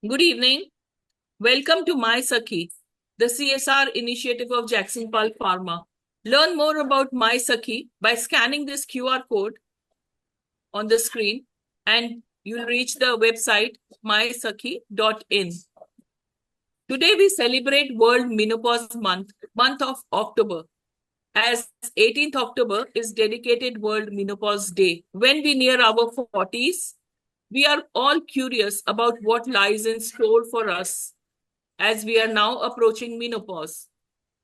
Good evening. Welcome to MySakhi, the CSR initiative of Jackson Pal Pharma. Learn more about MySakhi by scanning this QR code on the screen and you'll reach the website mysakhi.in. Today we celebrate World Menopause month of October, as 18th October is dedicated World Menopause Day. When we near our 40s, we are all curious about what lies in store for us as we are now approaching menopause,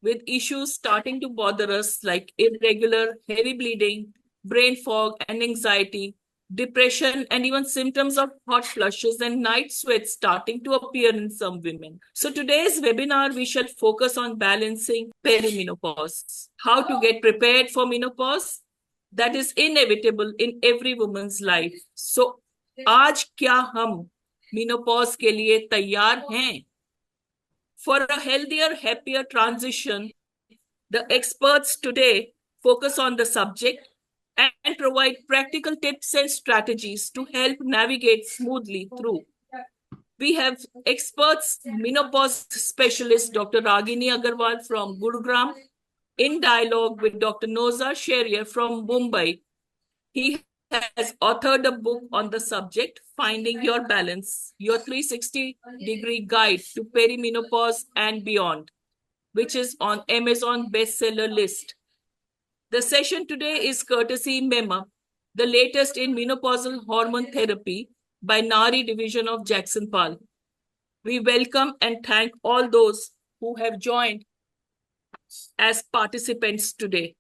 with issues starting to bother us like irregular, heavy bleeding, brain fog and anxiety, depression, and even symptoms of hot flushes and night sweats starting to appear in some women. So today's webinar, we shall focus on balancing perimenopause, how to get prepared for menopause that is inevitable in every woman's life. So आज क्या हम menopause के लिए तैयार हैं? For a healthier, happier transition, the experts today focus on the subject and provide practical tips and strategies to help navigate smoothly through. We have experts, menopause specialist Dr. Ragini Agrawal from Gurugram, in dialogue with Dr. Nozer Sheriar from Mumbai. He has authored a book on the subject, Finding Your Balance, your 360-degree guide to perimenopause and beyond, which is on Amazon bestseller list. The session today is courtesy MEMA, the latest in menopausal hormone therapy by Nari Division of Jackson Pal. We welcome and thank all those who have joined as participants today.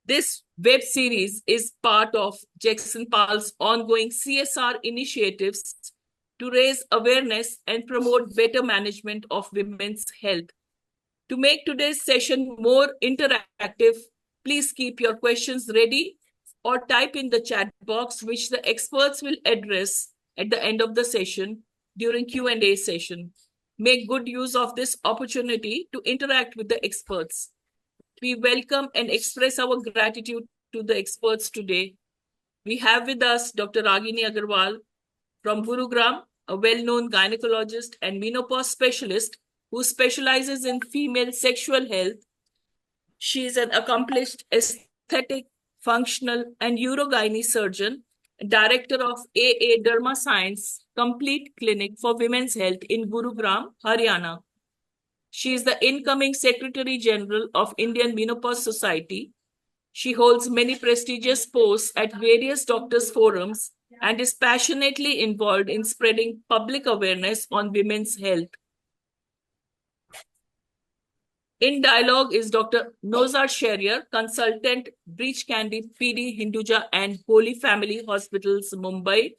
This web series is part of Jackson Pal's ongoing CSR initiatives to raise awareness and promote better management of women's health. To make today's session more interactive, please keep your questions ready or type in the chat box, which the experts will address at the end of the session during Q&A session. Make good use of this opportunity to interact with the experts. We welcome and express our gratitude to the experts today. We have with us Dr. Ragini Agrawal from Gurugram, a well-known gynecologist and menopause specialist who specializes in female sexual health. She is an accomplished aesthetic, functional, and Urogyn Surgeon, Director of AA Dermascience Complete Clinic for Women's Health in Gurugram, Haryana. She is the incoming Secretary General of Indian Menopause Society. She holds many prestigious posts at various doctors' forums and is passionately involved in spreading public awareness on women's health. In dialogue is Dr. Nozer Sheriar, consultant, Breach Candy, PD, Hinduja, and Holy Family Hospitals, Mumbai,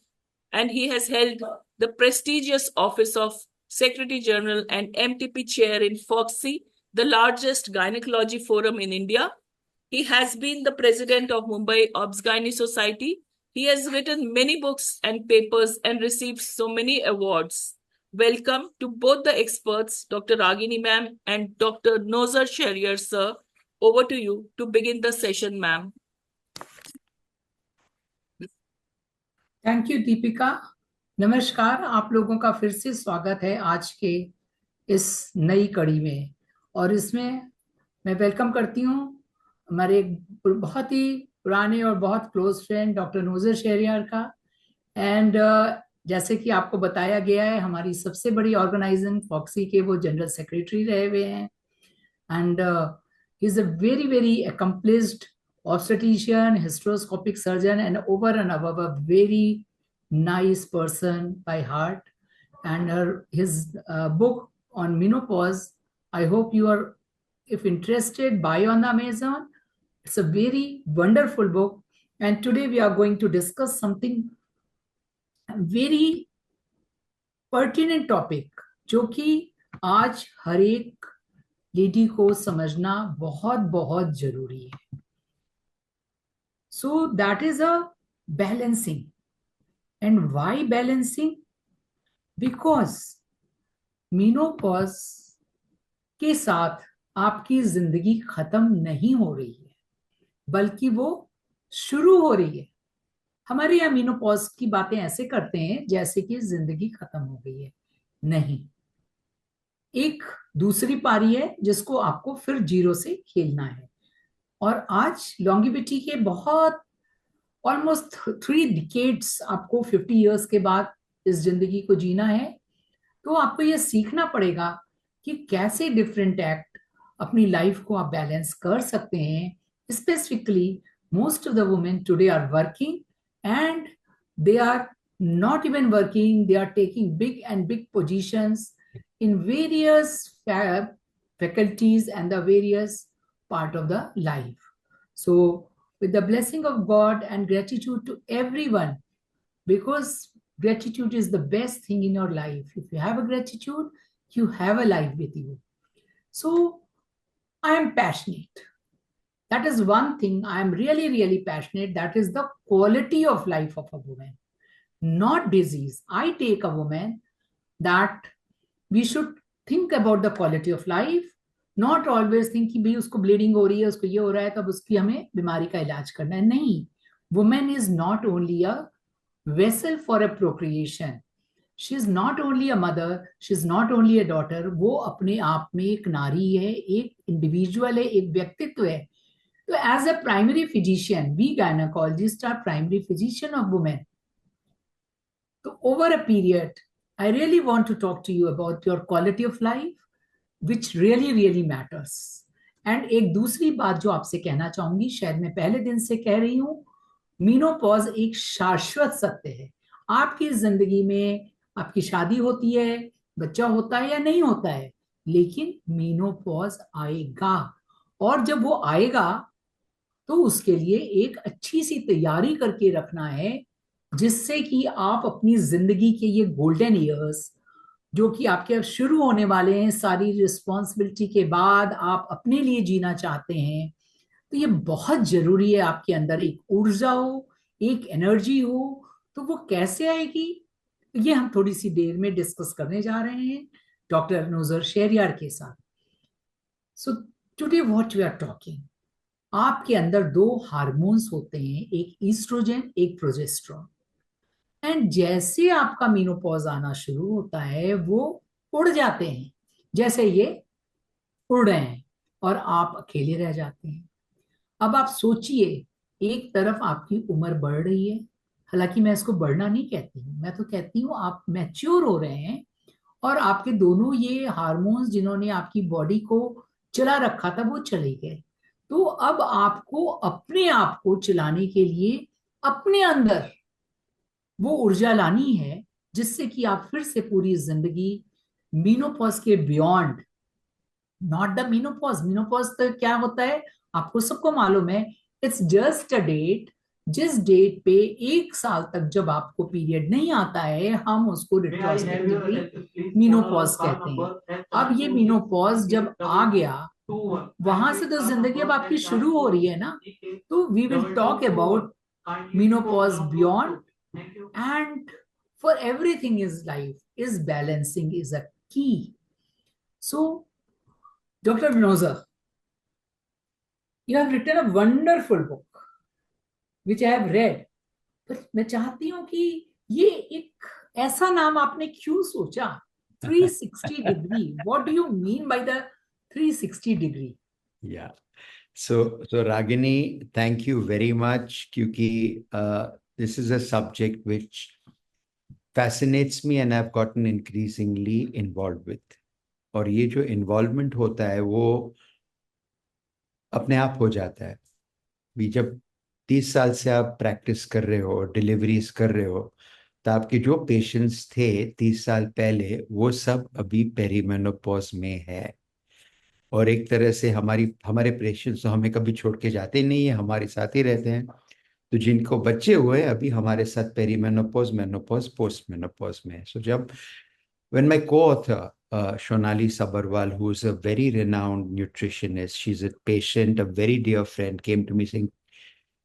and he has held the prestigious office of Secretary General and MTP Chair in FOXY, the largest gynecology forum in India. He has been the president of Mumbai Obs-Gynae Society. He has written many books and papers and received so many awards. Welcome to both the experts, Dr. Ragini ma'am and Dr. Nozer Sheriar sir. Over to you to begin the session, ma'am. Thank you Deepika. नमस्कार, आप लोगों का फिर से स्वागत है आज के इस नई कड़ी में। और इसमें मैं वेलकम करती हूँ हमारे बहुत ही पुराने और बहुत क्लोज फ्रेंड डॉक्टर नोजर शहरियार का। एंड जैसे कि आपको बताया गया है, हमारी सबसे बड़ी ऑर्गेनाइजेशन फॉक्सी के वो जनरल सेक्रेटरी रहे हुए हैं। And he is a very very accomplished obstetrician, hysteroscopic surgeon, and over and above a very nice person by heart. And his book on menopause, I hope you are, if interested, buy on Amazon. It's a very wonderful book. And today we are going to discuss something very pertinent topic, जो कि आज हर एक lady को समझना बहुत बहुत जरूरी है। So that is a balancing. And why balancing? Because menopause के साथ आपकी जिंदगी खत्म नहीं हो रही है, बल्कि वो शुरू हो रही है। हमारे यहाँ मेनोपॉज की बातें ऐसे करते हैं जैसे कि जिंदगी खत्म हो गई है। नहीं, एक दूसरी पारी है जिसको आपको फिर जीरो से खेलना है। और आज लॉन्गिविटी के बहुत ऑलमोस्ट 3 डिकेड्स आपको 50 इयर्स के बाद इस जिंदगी को जीना है। तो आपको ये सीखना पड़ेगा कि कैसे डिफरेंट एक्ट अपनी लाइफ को आप बैलेंस कर सकते हैं। Specifically most of the women today are working and they are not even working, they are taking big and big positions in various faculties and the various part of the life. So with the blessing of God and gratitude to everyone, because gratitude is the best thing in your life. If you have a gratitude, you have a life with you. So I am passionate. That is one thing I am really, really passionate. That is the quality of life of a woman, not disease. I take a woman that we should think about the quality of life, not always think कि भाई उसको bleeding हो रही है, उसको ये हो रहा है, तब उसकी हमें बीमारी का इलाज करना है। नहीं, woman is not only a vessel for a procreation. She is not only a mother, she is not only a daughter. वो अपने आप में एक नारी है, एक इंडिविजुअल है, एक व्यक्तित्व है। तो as a primary physician, we gynaecologist are primary physician of women. So over a period, I really want to talk to you about your quality of life, which really, really matters. And एक दूसरी बात जो आपसे कहना चाहूंगी, शायद मैं पहले दिन से कह रही हूं, मीनोपॉज एक शाश्वत सत्य है। आपकी जिंदगी में आपकी शादी होती है, बच्चा होता है या नहीं होता है, लेकिन मीनोपॉज आएगा। और जब वो आएगा तो उसके लिए एक अच्छी सी तैयारी करके रखना है, जिससे कि आप अपनी जिंदगी के ये गोल्डन ईयर्स जो कि आपके अब शुरू होने वाले हैं, सारी रिस्पॉन्सिबिलिटी के बाद आप अपने लिए जीना चाहते हैं, तो ये बहुत जरूरी है आपके अंदर एक ऊर्जा हो, एक एनर्जी हो। तो वो कैसे आएगी, ये हम थोड़ी सी देर में डिस्कस करने जा रहे हैं डॉक्टर नोजर शेरियार के साथ। So today what we are talking, आपके अंदर दो हार्मोन्स होते हैं, एक ईस्ट्रोजन, एक प्रोजेस्टेरोन। एंड जैसे आपका मीनोपॉज आना शुरू होता है, वो उड़ जाते हैं, जैसे ये उड़ रहे हैं और आप अकेले रह जाते हैं। अब आप सोचिए, एक तरफ आपकी उम्र बढ़ रही है, हालांकि मैं इसको बढ़ना नहीं कहती हूँ, मैं तो कहती हूँ आप मैच्योर हो रहे हैं, और आपके दोनों ये हार्मोन्स जिन्होंने आपकी बॉडी को चला रखा था वो चले गए। तो अब आपको अपने आप को चलाने के लिए अपने अंदर वो ऊर्जा लानी है, जिससे कि आप फिर से पूरी जिंदगी मीनोपॉज के beyond, not the menopause, menopause तो क्या होता है आपको सबको मालूम है, इट्स जस्ट अ डेट। जिस डेट पे 1 साल तक जब आपको पीरियड नहीं आता है, हम उसको रिट्रोस्पेक्टिवली मीनोपॉज कहते हैं। अब ये मीनोपॉज जब आ गया, वहां से तो जिंदगी अब आपकी शुरू हो रही है ना। तो we will talk about menopause beyond, and for everything is life is balancing is a key. So Dr. Nozer, you have written a wonderful book which I have read, but मैं चाहती हूँ कि ये एक ऐसा नाम आपने क्यों सोचा, 360 degree? What do you mean by the 360 degree? Yeah. So Ragini, thank you very much, क्योंकि this is a subject which fascinates me and I've gotten increasingly involved with. और ये जो involvement होता है वो अपने आप हो जाता है। भी जब 30 साल से आप प्रैक्टिस कर रहे हो, डिलीवरीज कर रहे हो, तो आपके जो पेशेंट्स थे 30 साल पहले, वो सब अभी पेरीमेनोपॉज में है। और एक तरह से हमारे पेशेंट्स तो हमें कभी छोड़ के जाते नहीं है, हमारे साथ ही रहते हैं। तो जिनको बच्चे हुए अभी हमारे साथ पेरीमेनोपॉज, मेनोपॉज, पोस्ट मेनोपॉज में। सो जब when my co-author Shonali Sabarwal, who is a very renowned nutritionist, she's a patient, a very dear friend, came to me saying,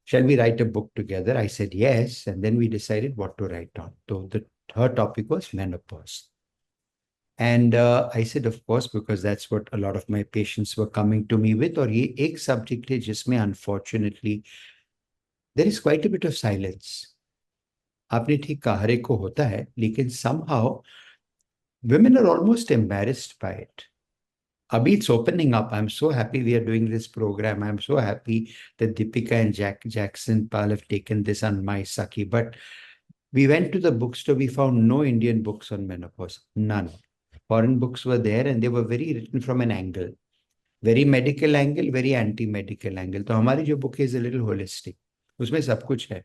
shall we write a book together? I said yes, and then we decided what to write on. So her topic was menopause. And I said, of course, because that's what a lot of my patients were coming to me with. और ये एक subject है जिसमें unfortunately there is quite a bit of silence. आपने ठीक कहा, हर एक को होता है, लेकिन somehow women are almost embarrassed by it. Abhi, it's opening up. I'm so happy we are doing this program. I'm so happy that Deepika and Jackson Pal have taken this on MySakhi. But we went to the bookstore, we found no Indian books on menopause. None. Foreign books were there and they were very written from an angle. Very medical angle, very anti-medical angle. तो हमारी जो book is a little holistic. उसमें सब कुछ है.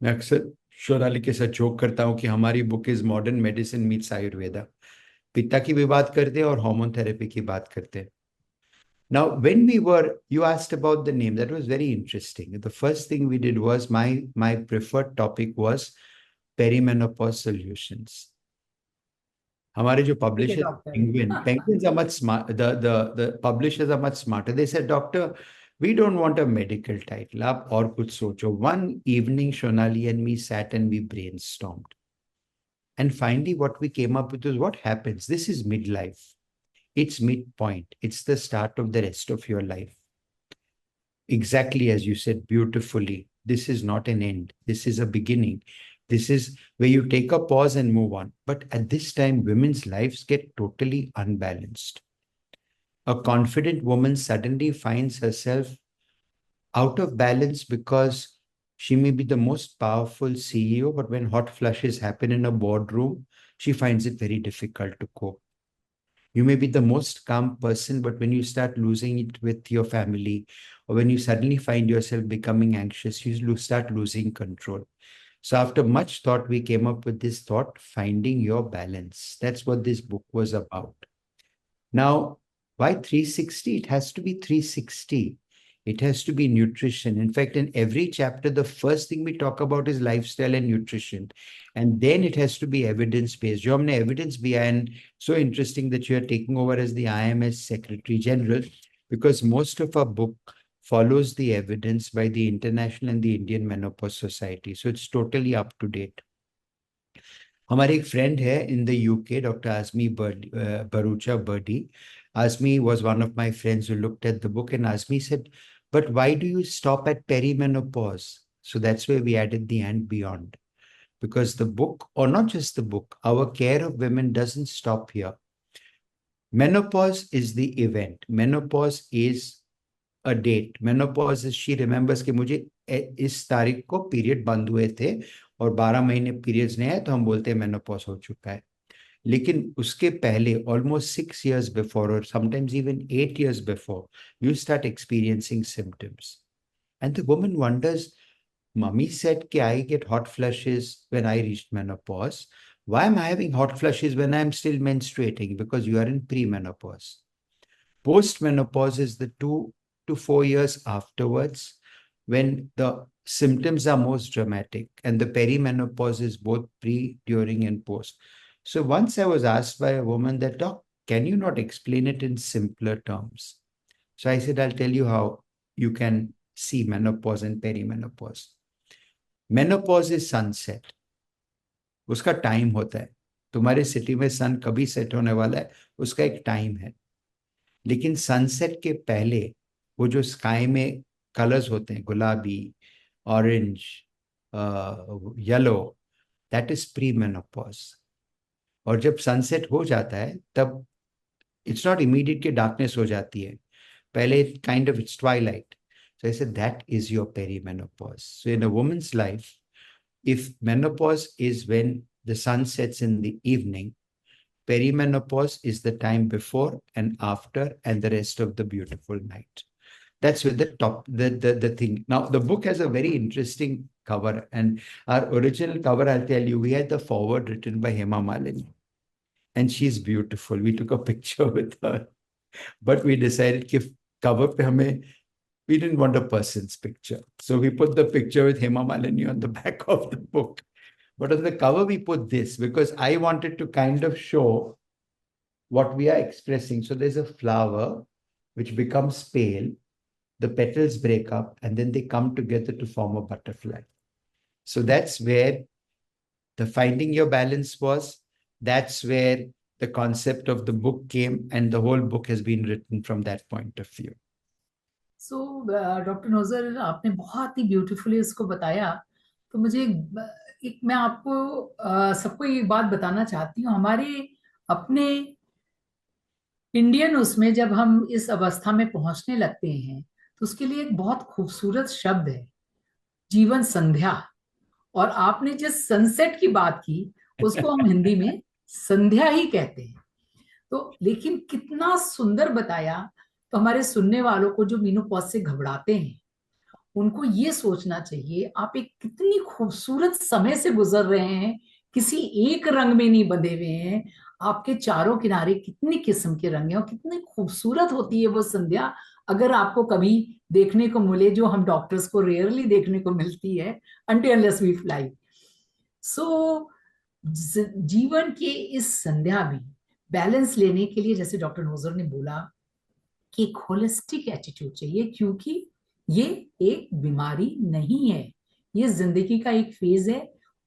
मैं अक्सर शोराली के साथ जोक करता हूँ कि हमारी book is modern medicine meets Ayurveda. पित्ता की भी बात करते हैं और हार्मोन थेरेपी की बात करते हैं. Now, when you asked about the name, that was very interesting. The first thing we did was my preferred topic was perimenopause solutions. हमारे जो publishers, penguins are much smart. The publishers are much smarter. They said, Doctor, we don't want a medical title. आप और कुछ सोचो. One evening, Shonali and me sat and we brainstormed. And finally, what we came up with was what happens. This is midlife. It's midpoint. It's the start of the rest of your life. Exactly as you said beautifully. This is not an end. This is a beginning. This is where you take a pause and move on. But at this time, women's lives get totally unbalanced. A confident woman suddenly finds herself out of balance because she may be the most powerful CEO, but when hot flushes happen in a boardroom, she finds it very difficult to cope. You may be the most calm person, but when you start losing it with your family, or when you suddenly find yourself becoming anxious, you start losing control. So after much thought, we came up with this thought, finding your balance. That's what this book was about. Now, why 360? It has to be 360. It has to be nutrition. In fact, in every chapter, the first thing we talk about is lifestyle and nutrition. And then it has to be evidence-based. जो हमने evidence भी है, and so interesting that you are taking over as the IMS Secretary General, because most of our book follows the evidence by the International and the Indian Menopause Society. So it's totally up to date. हमारे एक friend है in the UK, Dr. Azmi Barucha Birdy. Azmi was one of my friends who looked at the book, and Azmi said, but why do you stop at perimenopause? So that's where we added the and beyond. Because the book, or not just the book, our care of women doesn't stop here. Menopause is the event. Menopause is a date. Menopause is she remembers कि मुझे इस तारीख को period बंद हुए थे और 12 महीने पीरियड्स नहीं आए तो हम बोलते हैं मेनोपॉज हो चुका है. लेकिन उसके पहले almost 6 years before or sometimes even 8 years before, you start experiencing symptoms. And the woman wonders, Mummy said कि I get hot flushes when I reached menopause. Why am I having hot flushes when I'm still menstruating? Because you are in premenopause. Post-menopause is the 2 to 4 years afterwards when the symptoms are most dramatic, and the perimenopause is both pre, during, and post. So once I was asked by a woman that, Doc, can you not explain it in simpler terms? So I said, I'll tell you how you can see menopause and perimenopause. Menopause is sunset. उसका time होता है. तुम्हारे city में सन कभी set होने वाला है, उसका एक टाइम है. लेकिन सनसेट के पहले वो जो स्काई में कलर्स होते हैं, गुलाबी, orange, yellow, that is pre menopause. और जब सनसेट हो जाता है तब इट्स नॉट इमीडिएट कि डार्कनेस हो जाती है, पहले kind of its Twilight. So I said that is your perimenopause. So in a women's life, if menopause is when the sun sets in the evening, perimenopause is the time before and after and the rest of the beautiful night. That's with the thing. Now, the book has a very interesting cover, and our original cover, I'll tell you, we had the forward written by Hema Malini, and she's beautiful. We took a picture with her, but we decided if cover pe hame, we didn't want a person's picture. So we put the picture with Hema Malini on the back of the book. But on the cover, we put this because I wanted to kind of show what we are expressing. So there's a flower which becomes pale, the petals break up, and then they come together to form a butterfly. So that's where the finding your balance was. That's where the concept of the book came, and the whole book has been written from that point of view. So doctor Nozer, आपने बहुत ही beautifully इसको बताया. तो मुझे एक मैं आपको सबको एक बात बताना चाहती हूँ। हमारे अपने इंडियन उसमें जब हम इस अवस्था में पहुंचने लगते हैं तो उसके लिए एक बहुत खूबसूरत शब्द है, जीवन संध्या। और आपने जिस सनसेट की बात की उसको हम हिंदी में संध्या ही कहते हैं। तो लेकिन कितना सुंदर बताया। तो हमारे सुनने वालों को जो मेनोपॉज से घबराते हैं उनको ये सोचना चाहिए आप एक कितनी खूबसूरत समय से गुजर रहे हैं, किसी एक रंग में नहीं बंधे हुए हैं। आपके चारों किनारे कितनी किस्म के रंग हैं और कितनी खूबसूरत होती है वो संध्या। अगर आपको कभी देखने को मिले, जो हम डॉक्टर्स को रेयरली देखने को मिलती है, अनटिल अनलेस वी फ्लाई। सो जीवन के इस संध्या में बैलेंस लेने के लिए, जैसे डॉक्टर नोजर ने बोला, कि एक होलिस्टिक एटीट्यूड चाहिए, क्योंकि ये एक बीमारी नहीं है, ये जिंदगी का एक फेज है।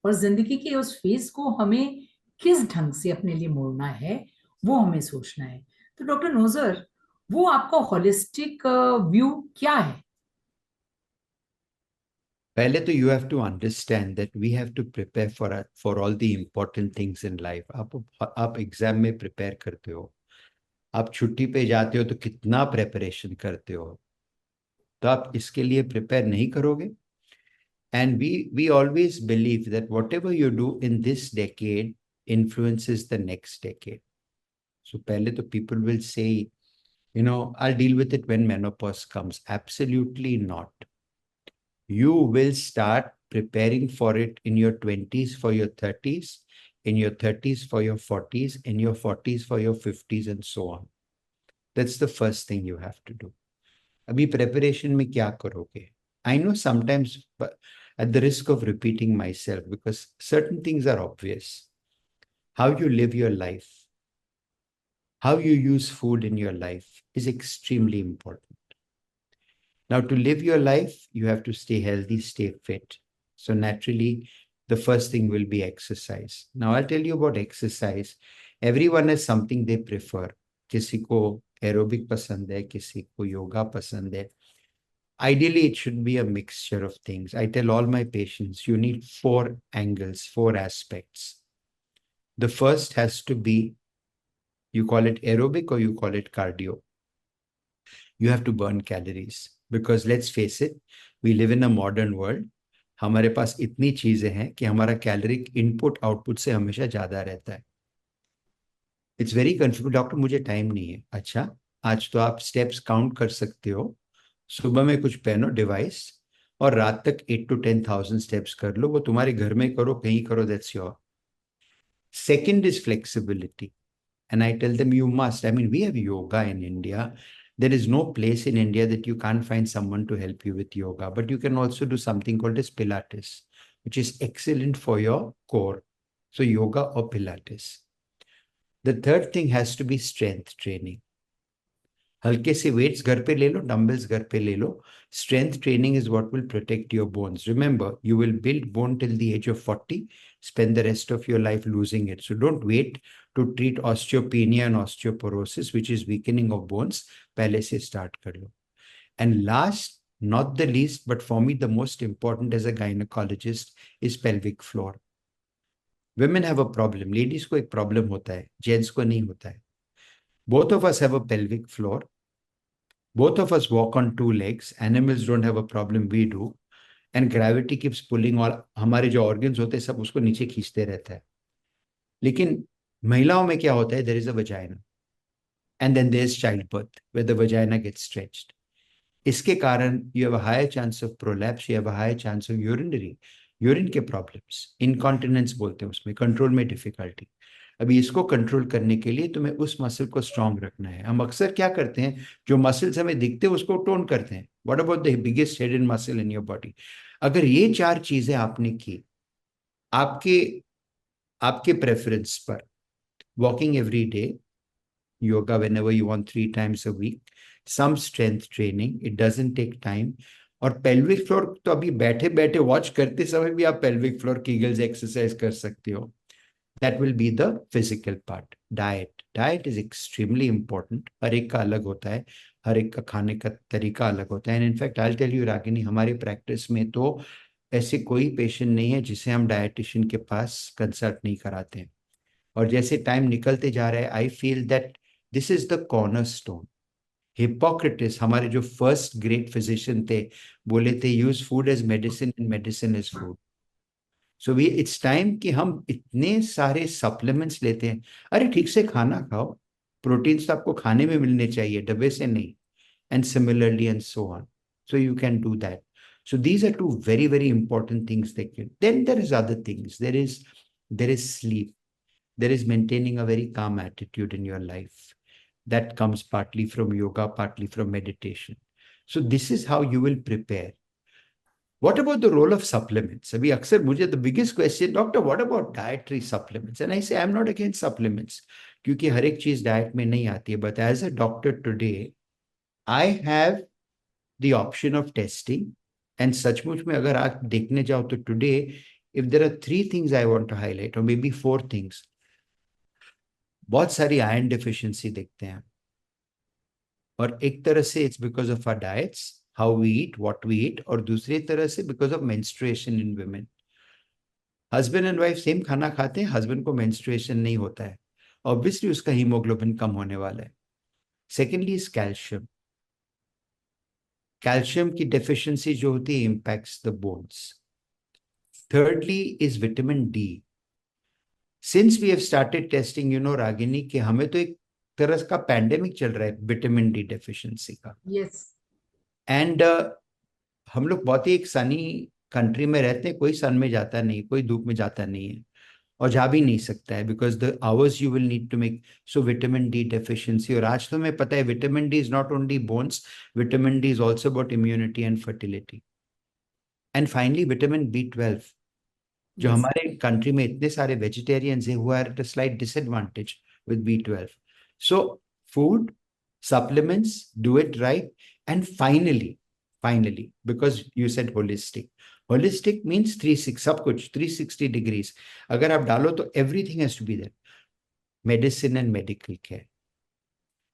और जिंदगी के उस फेज को हमें किस ढंग से अपने लिए मोड़ना है वो हमें सोचना है। तो डॉक्टर नोजर, वो आपका होलिस्टिक व्यू क्या है? पहले तो you have to understand that we have to prepare for all the important things in life. आप एग्जाम में प्रिपेयर करते हो, आप छुट्टी पे जाते हो तो कितना प्रेपरेशन करते हो, तो आप इसके लिए प्रिपेयर नहीं करोगे। And we always believe that whatever you do in this decade influences the next decade. So pehle to people will say, I'll deal with it when menopause comes. Absolutely not. You will start preparing for it in your 20s for your 30s, in your 30s for your 40s, in your 40s for your 50s, and so on. That's the first thing you have to do. Abhi preparation mein kya karoge? I know sometimes, but at the risk of repeating myself, because certain things are obvious. How you live your life, how you use food in your life is extremely important. Now, to live your life, you have to stay healthy, stay fit. So naturally, the first thing will be exercise. Now, I'll tell you about exercise. Everyone has something they prefer. किसी को aerobic पसंद है, किसी को yoga पसंद है. Ideally, it should be a mixture of things. I tell all my patients, you need 4 angles, 4 aspects. The first has to be, you call it aerobic or you call it cardio. You have to burn calories because let's face it, we live in a modern world. हमारे पास इतनी चीजें हैं कि हमारा caloric input output से हमेशा ज्यादा रहता है. It's very confusing. डॉक्टर मुझे टाइम नहीं है. अच्छा, आज तो आप स्टेप्स काउंट कर सकते हो. सुबह में कुछ पहनो डिवाइस और रात तक 8 to 10,000 स्टेप्स कर लो. वो तुम्हारे घर में करो, कहीं करो, that's your. Second is flexibility. And I tell them, you must. I mean, we have yoga in India. There is no place in India that you can't find someone to help you with yoga. But you can also do something called as Pilates, which is excellent for your core. So yoga or Pilates. The third thing has to be strength training. हल्के से weights घर पे ले लो, dumbbells घर पे ले लो. Strength training is what will protect your bones. Remember, you will build bone till the age of 40, spend the rest of your life losing it. So don't wait to treat osteopenia and osteoporosis, which is weakening of bones. पहले से start कर लो. And last, not the least, but for me the most important as a gynecologist is pelvic floor. Women have a problem. Ladies को एक problem होता है, gents को नहीं होता है. Both of us have a pelvic floor. Both of us walk on 2 legs. Animals don't have a problem, we do. And gravity keeps pulling all हमारे जो organs होते हैं सब उसको नीचे खींचते रहता है. लेकिन महिलाओं में क्या होता है? There is a vagina. And then there's childbirth, where the vagina gets stretched. इसके कारण you have a higher chance of prolapse, you have a higher chance of urine के problems. Incontinence बोलते हैं उसमें, control में difficulty. अभी इसको control करने के लिए तुम्हें उस मसल को स्ट्रांग रखना है. हम अक्सर क्या करते हैं, जो मसल्स हमें दिखते हैं उसको टोन करते हैं. What about the biggest hidden muscle in your body? अगर ये 4 चीजें आपने की, आपके आपके प्रेफरेंस पर, walking every day, yoga whenever you want 3 times a week, some strength training, it doesn't take time. और पेल्विक फ्लोर तो अभी बैठे बैठे वॉच करते समय भी आप पेल्विक फ्लोर कीगल्स एक्सरसाइज कर सकते हो. That will be the physical part. Diet is extremely important. हर एक का अलग होता है, हर एक का खाने का तरीका अलग होता है. And in fact, I'll tell you, Ragini, हमारे प्रैक्टिस में तो ऐसे कोई पेशेंट नहीं है जिसे हम डायटिशियन के पास कंसल्ट नहीं कराते हैं। और जैसे टाइम निकलते जा रहा है, I feel that this is the cornerstone. Hippocrates, हमारे जो फर्स्ट ग्रेट फिजिशियन थे, बोले थे use food as medicine and medicine is food. So we it's time कि हम इतने सारे सप्लीमेंट्स लेते हैं। अरे ठीक से खाना खाओ, प्रोटीन्स तो आपको खाने में मिलने चाहिए, डब्बे से नहीं। And similarly and so on. So you can do that. So these are two very, very important things that can. Then there is other things. There is sleep. There is maintaining a very calm attitude in your life. That comes partly from yoga, partly from meditation. So this is how you will prepare. What about the role of supplements? Abhi aksar mujhe the biggest question, doctor, what about dietary supplements? And I say I'm not against supplements, क्योंकि हर एक चीज diet में नहीं आती है. But as a doctor today, I have the option of testing. And सचमुच में अगर आप देखने जाओ तो today, if there are 3 things I want to highlight, or maybe 4 things, बहुत सारी आयरन डिफिशियंसी देखते हैं. और एक तरह से it's because of our diets, how we eat, what we eat, और दूसरी तरह से because of menstruation in women. Husband and wife same खाना खाते हैं, हस्बैंड को मेंस्ट्रुएशन नहीं होता है, ऑब्वियसली उसका हीमोग्लोबिन कम होने वाला है. Secondly is calcium. कैल्शियम की डेफिशिएंसी जो होती है impacts the bones. thirdly is vitamin D. Since we have started testing, Ragini, कि हमें तो एक तरह का पैंडेमिक चल रहा है विटामिन डी डेफिशिएंसी का. यस. एंड हम लोग बहुत ही एक सनी कंट्री में रहते हैं, कोई सन में जाता नहीं, कोई धूप में जाता नहीं है, और जा भी नहीं सकता है, because the hours you will need to make. So vitamin D deficiency. और आज तो हमें पता है vitamin D is not only bones, vitamin D is also about immunity and fertility. And finally vitamin B12, जो हमारे कंट्री में इतने सारे वेजिटेरियंस हैं, who are at a slight disadvantage with B12. So food, supplements, do it right. And finally, because you said holistic means 360, सब कुछ 360 degrees अगर आप डालो तो everything has to be there. Medicine and medical care.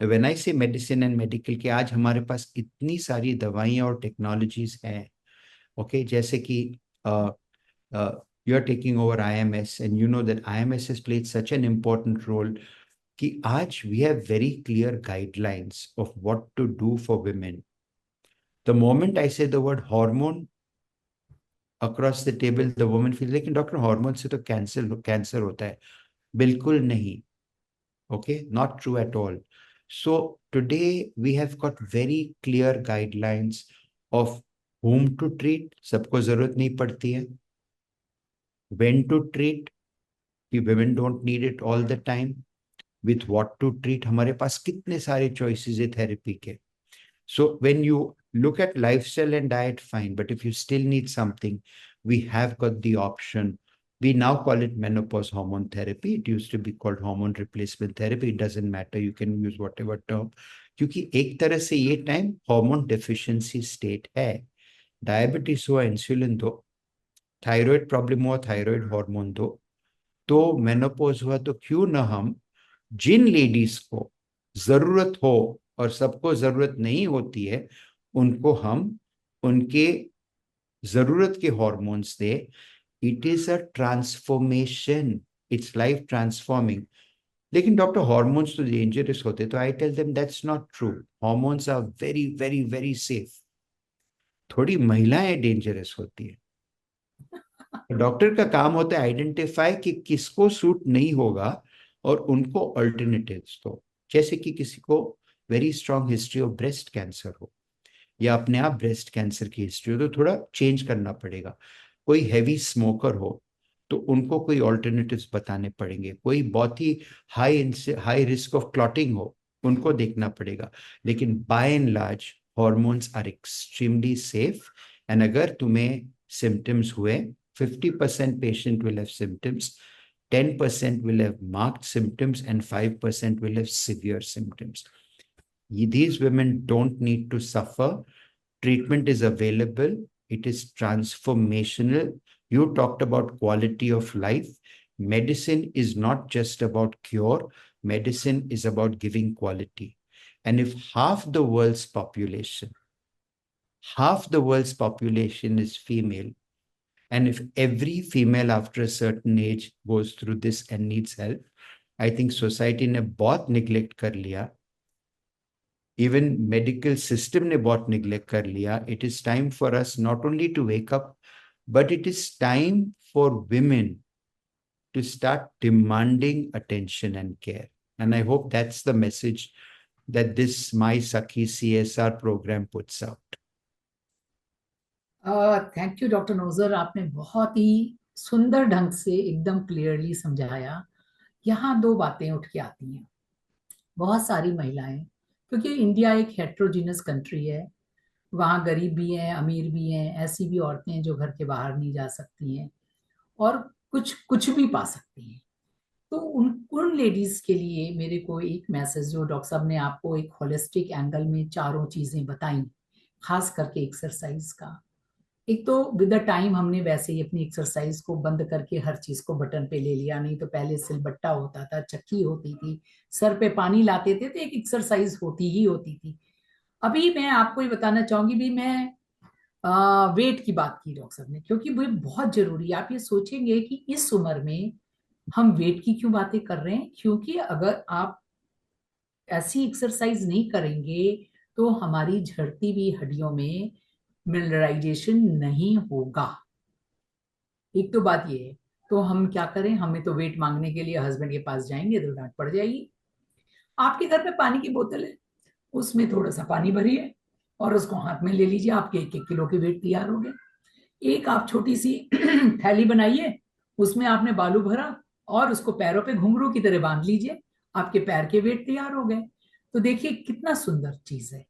When I say medicine and medical care, आज हमारे पास इतनी सारी दवाइयाँ और टेक्नोलॉजीज हैं. ओके, जैसे कि you're taking over IMS, and you know that IMS has played such an important role कि आज we have very clear guidelines of what to do for women. The moment I say the word hormone, across the table the woman feels like, doctor hormone से तो cancer होता है. बिल्कुल नहीं. Okay, not true at all. So today we have got very clear guidelines of whom to treat. सबको जरूरत नहीं पड़ती है. When to treat, कि women don't need it all the time. With what to treat, हमारे पास कितने सारे choices है therapy के. So when you look at lifestyle and diet, fine. But if you still need something, we have got the option. We now call it menopause hormone therapy. It used to be called hormone replacement therapy. It doesn't matter. You can use whatever term. क्योंकि एक तरह से ये time hormone deficiency state है. Diabetes हुआ insulin दो, thyroid problem हुआ thyroid hormone दो, तो मेनोपॉज हुआ तो क्यों ना हम जिन लेडीज को जरूरत हो और सबको जरूरत नहीं होती है, उनको हम उनके जरूरत के हॉर्मोन्स दे. It is a transformation, it's life transforming. लेकिन डॉक्टर हॉर्मोन्स तो डेंजरस होते, तो I tell them that's not true. Hormones are very very very safe. थोड़ी महिलाएं डेंजरस होती है. डॉक्टर का काम होता है आइडेंटिफाई कि किसको सूट नहीं होगा और उनको अल्टरनेटिव्स दो. जैसे कि किसी को very strong history of breast cancer हो, या अपने आप ब्रेस्ट कैंसर की हिस्ट्री हो, तो थोड़ा चेंज करना पड़ेगा. कोई हैवी स्मोकर हो तो उनको कोई ऑल्टरनेटिव्स बताने पड़ेंगे. कोई बहुत ही हाई रिस्क ऑफ क्लॉटिंग हो, उनको देखना पड़ेगा. लेकिन by and large hormones are extremely safe. And अगर तुम्हें सिम्टम्स हुए, 50% patient will have symptoms, 10% will have marked symptoms, and 5% will have severe symptoms. These women don't need to suffer. Treatment is available. It is transformational. You talked about quality of life. Medicine is not just about cure. Medicine is about giving quality. And if half the world's population is female, And if every female after a certain age goes through this and needs help, I think society ने बहुत neglect कर लिया, even medical system ने बहुत neglect कर लिया. It is time for us not only to wake up, but it is time for women to start demanding attention and care. And I hope that's the message that this MySakhi CSR program puts out. Thank you doctor Nozer, आपने बहुत ही सुंदर ढंग से एकदम clearly समझाया. यहाँ दो बातें उठ के आती हैं. बहुत सारी महिलाएं, क्योंकि इंडिया एक हेट्रोजीनस कंट्री है, वहाँ गरीब भी हैं, अमीर भी हैं, ऐसी भी औरतें हैं जो घर के बाहर नहीं जा सकती हैं और कुछ कुछ भी पा सकती हैं. तो उन लेडीज के लिए मेरे को एक मैसेज, जो डॉक्टर साहब ने आपको एक होलिस्टिक एंगल में चारों चीजें बताई, खास करके एक्सरसाइज का. एक तो विद द टाइम हमने वैसे ही अपनी एक्सरसाइज को बंद करके हर चीज को बटन पे ले लिया. नहीं तो पहले सिलबट्टा होता था, चक्की होती थी, सर पे पानी लाते थे, तो एक एक्सरसाइज होती ही होती थी. अभी मैं आपको ये बताना चाहूंगी भी, मैं वेट की बात की डॉक्टर साहब ने, क्योंकि वो बहुत जरूरी है. आप ये सोचेंगे कि इस उम्र में हम वेट की क्यों बातें कर रहे हैं, क्योंकि अगर आप ऐसी एक्सरसाइज नहीं करेंगे तो हमारी झड़ती हुई हड्डियों में मिनरलाइजेशन नहीं होगा. एक तो बात ये है. तो हम क्या करें, हमें तो वेट मांगने के लिए हस्बैंड के पास जाएंगे तो डांट पड़ जाएगी. आपके घर में पानी की बोतल है, उसमें थोड़ा सा पानी भरिए और उसको हाथ में ले लीजिए, आपके 1-1 किलो के वेट तैयार हो गए. एक आप छोटी सी थैली बनाइए, उसमें आपने बालू भरा और उसको पैरों पे घुंघरू की तरह बांध लीजिए, आपके पैर के वेट तैयार हो गए. तो देखिए कितना सुंदर चीज है.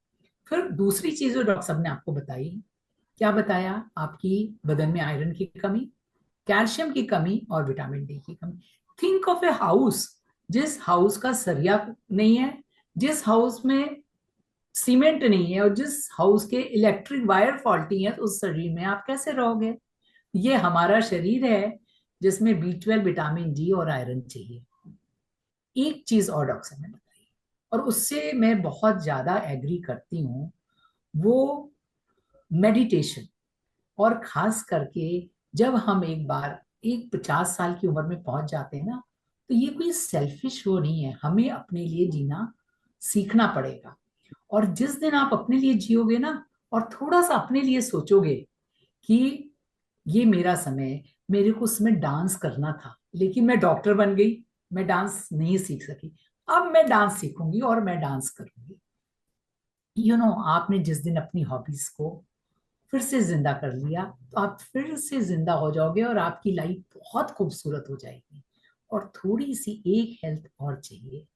फिर दूसरी चीज जो डॉक्टर साहब ने आपको बताई, क्या बताया, आपकी बदन में आयरन की कमी, कैल्शियम की कमी और विटामिन डी की कमी. थिंक ऑफ ए हाउस, जिस हाउस का सरिया नहीं है, जिस हाउस में सीमेंट नहीं है और जिस हाउस के इलेक्ट्रिक वायर फॉल्टी है, तो उस शरीर में आप कैसे रहोगे. ये हमारा शरीर है जिसमें B12, विटामिन डी और आयरन चाहिए. एक चीज और डॉक्टर साहब ने बताई और उससे मैं बहुत ज्यादा एग्री करती हूँ, वो मेडिटेशन. और खास करके जब हम एक बार एक 50 साल की उम्र में पहुंच जाते हैं ना, तो ये कोई सेल्फिश वो नहीं है, हमें अपने लिए जीना सीखना पड़ेगा. और जिस दिन आप अपने लिए जियोगे ना और थोड़ा सा अपने लिए सोचोगे कि ये मेरा समय है, मेरे को उसमें डांस करना था लेकिन मैं डॉक्टर बन गई, मैं डांस नहीं सीख सकी, अब मैं डांस सीखूंगी और मैं डांस करूंगी. आपने जिस दिन अपनी हॉबीज को फिर से जिंदा कर लिया, तो आप फिर से जिंदा हो जाओगे और आपकी लाइफ बहुत खूबसूरत हो जाएगी. और थोड़ी सी एक हेल्थ और चाहिए,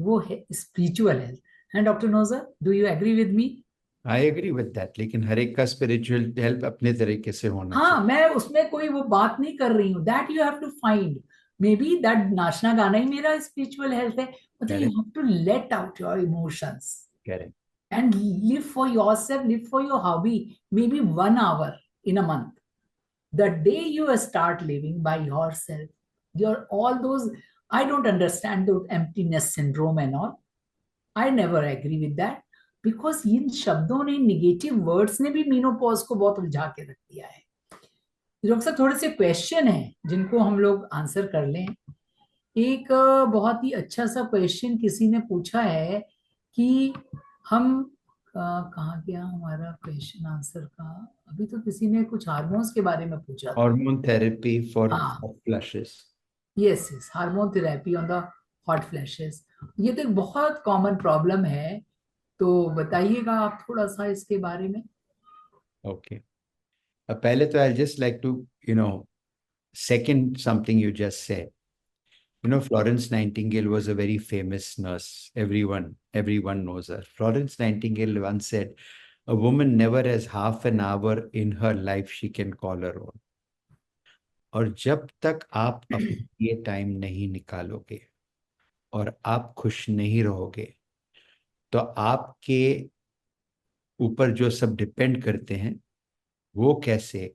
वो है spiritual health. And doctor Nozer, do you agree with me? I agree with that, लेकिन हर एक का स्पिरिचुअल हेल्प अपने तरीके से होना हाँ, चाहिए. मैं उसमें कोई वो बात नहीं कर रही हूँ. That you have to find. Maybe that नाचना गाना ही मेरा स्पिरिचुअल हेल्थ है. मतलब you correct. Have to let out your emotions correct. and live for yourself, live for your hobby, maybe 1 hour in a month. The day you start living by yourself, your all those, I don't understand the emptiness syndrome and all. I never agree with that, because इन शब्दों ने, negative words ने भी menopause को बहुत उलझा के रख दिया है. डॉक्टर साहब, थोड़े से क्वेश्चन हैं जिनको हम लोग आंसर कर लें. एक बहुत ही अच्छा सा क्वेश्चन किसी ने पूछा है कि हम कहाँ गया हमारा क्वेश्चन आंसर का. अभी तो किसी ने कुछ हार्मोन्स के बारे में पूछा था. हार्मोन थेरेपी फॉर हाँ, flushes. Yes yes, hormone therapy on the hot flashes. ये तो एक बहुत कॉमन प्रॉब्लम है, तो बताइएगा आप थोड़ा सा इसके बारे में. ओके. पहले तो I just like to second something you just said. Florence Nightingale was a very famous nurse. Everyone knows her. Florence Nightingale once said, a woman never has half an hour in her life she can call her own. और जब तक आप अपने लिए time नहीं निकालोगे और आप खुश नहीं रहोगे, तो आपके ऊपर जो सब डिपेंड करते हैं वो कैसे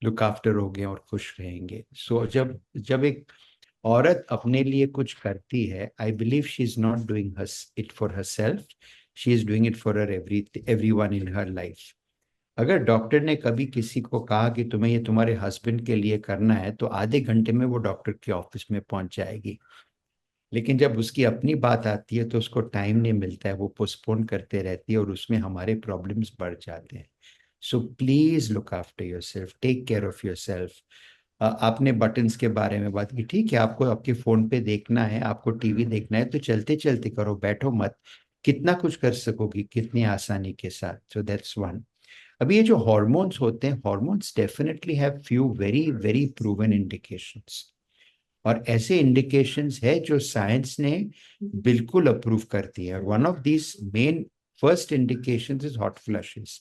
लुक आफ्टर होंगे और खुश रहेंगे. सो जब एक औरत अपने लिए कुछ करती है, I believe she is not doing it for her self, she is doing it for her everyone in her life. अगर डॉक्टर ने कभी किसी को कहा कि तुम्हें ये तुम्हारे हस्बैंड के लिए करना है, तो आधे घंटे में वो डॉक्टर के ऑफिस में पहुंच जाएगी। लेकिन जब उसकी अपनी बात आती है तो उसको टाइम नहीं मिलता है, वो पोस्टपोन करते रहती है और उसमें हमारे प्रॉब्लम्स बढ़ जाते हैं। So please look after yourself, take care of yourself. आपने बटन्स के बारे में बात की, ठीक है, आपको आपके फोन पे देखना है, आपको टीवी देखना है तो चलते चलते करो, बैठो मत। कितना कुछ कर सकोगी कितनी आसानी के साथ। So that's one. अभी ये जो हॉर्मोन्स होते हैं, hormones definitely have few very very proven indications, और ऐसे इंडिकेशंस है जो साइंस ने बिल्कुल अप्रूव कर दिए। और one of this main first indications is hot flushes,